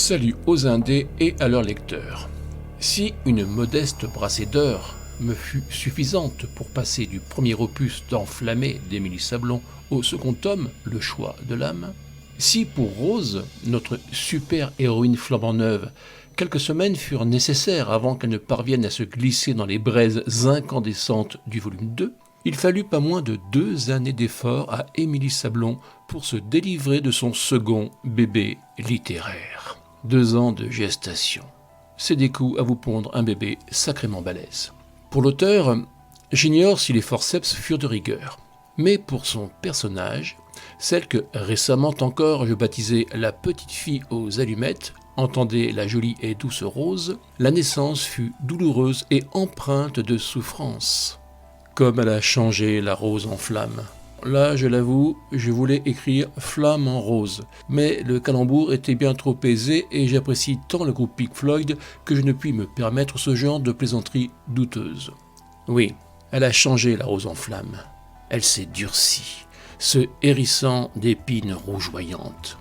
Salut aux indés et à leurs lecteurs. Si une modeste brassée d'heures me fut suffisante pour passer du premier opus d'Enflammé d'Émilie Sablon au second tome, Le choix de l'âme, si pour Rose, notre super-héroïne flambant neuve, quelques semaines furent nécessaires avant qu'elle ne parvienne à se glisser dans les braises incandescentes du volume 2, il fallut pas moins de 2 années d'efforts à Émilie Sablon pour se délivrer de son second bébé littéraire. 2 ans de gestation. C'est des coups à vous pondre un bébé sacrément balèze. Pour l'auteur, j'ignore si les forceps furent de rigueur. Mais pour son personnage, celle que récemment encore je baptisais la petite fille aux allumettes, entendez la jolie et douce Rose, la naissance fut douloureuse et empreinte de souffrance. Comme elle a changé la rose en flamme. Là, je l'avoue, je voulais écrire Flamme en rose, mais le calembour était bien trop aisé et j'apprécie tant le groupe Pink Floyd que je ne puis me permettre ce genre de plaisanterie douteuse. Oui, elle a changé la rose en flamme. Elle s'est durcie, se hérissant d'épines rougeoyantes.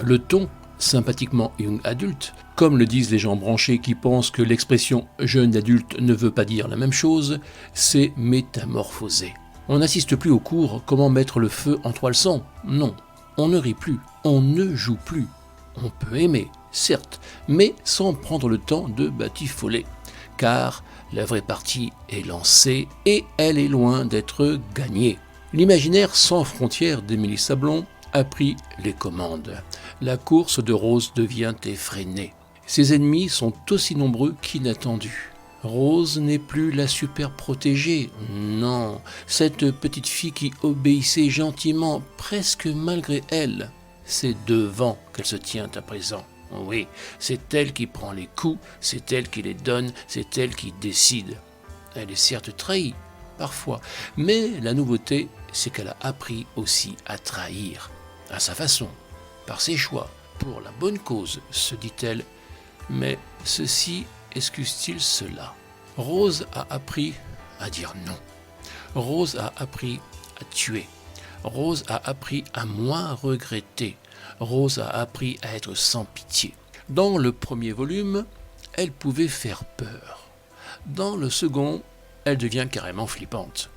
Le ton, sympathiquement young adulte, comme le disent les gens branchés qui pensent que l'expression jeune adulte ne veut pas dire la même chose, s'est métamorphosé. On n'assiste plus au cours Comment mettre le feu en toile sang. Non, on ne rit plus, on ne joue plus. On peut aimer, certes, mais sans prendre le temps de batifoler, car la vraie partie est lancée et elle est loin d'être gagnée. L'imaginaire sans frontières d'Émilie Sablon a pris les commandes. La course de Rose devient effrénée. Ses ennemis sont aussi nombreux qu'inattendus. Rose n'est plus la super protégée, non, cette petite fille qui obéissait gentiment, presque malgré elle. C'est devant qu'elle se tient à présent. Oui, c'est elle qui prend les coups, c'est elle qui les donne, c'est elle qui décide. Elle est certes trahie, parfois, mais la nouveauté, c'est qu'elle a appris aussi à trahir, à sa façon, par ses choix, pour la bonne cause, se dit-elle, mais ceci excuse-t-il cela? Rose a appris à dire non. Rose a appris à tuer. Rose a appris à moins regretter. Rose a appris à être sans pitié. Dans le premier volume, elle pouvait faire peur. Dans le second, elle devient carrément flippante.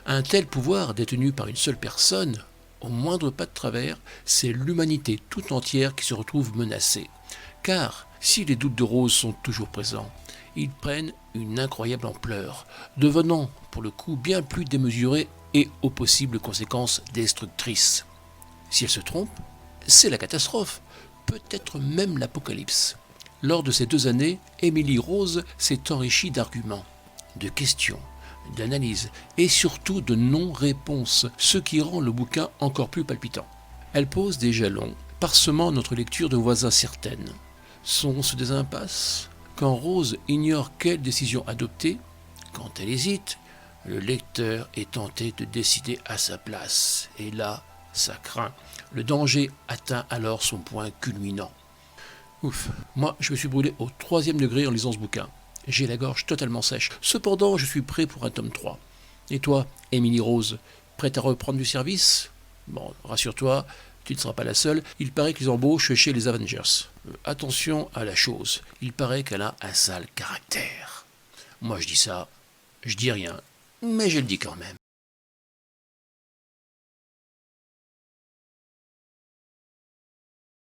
Un tel pouvoir détenu par une seule personne, au moindre pas de travers, c'est l'humanité tout entière qui se retrouve menacée. Car si les doutes de Rose sont toujours présents, ils prennent une incroyable ampleur, devenant pour le coup bien plus démesurés et aux possibles conséquences destructrices. Si elle se trompe, c'est la catastrophe, peut-être même l'apocalypse. Lors de ces 2 années, Émilie Rose s'est enrichie d'arguments, de questions, d'analyses et surtout de non-réponses, ce qui rend le bouquin encore plus palpitant. Elle pose des jalons, parsemant notre lecture de voies incertaines. Sont-ce des impasses? Quand Rose ignore quelle décision adopter, quand elle hésite, le lecteur est tenté de décider à sa place. Et là, ça craint. Le danger atteint alors son point culminant. Ouf, moi je me suis brûlé au 3e degré en lisant ce bouquin. J'ai la gorge totalement sèche. Cependant, je suis prêt pour un tome 3. Et toi, Émilie Rose, prête à reprendre du service? Bon, rassure-toi, tu ne seras pas la seule. Il paraît qu'ils embauchent chez les Avengers. Attention à la chose. Il paraît qu'elle a un sale caractère. Moi je dis ça, je dis rien, mais je le dis quand même.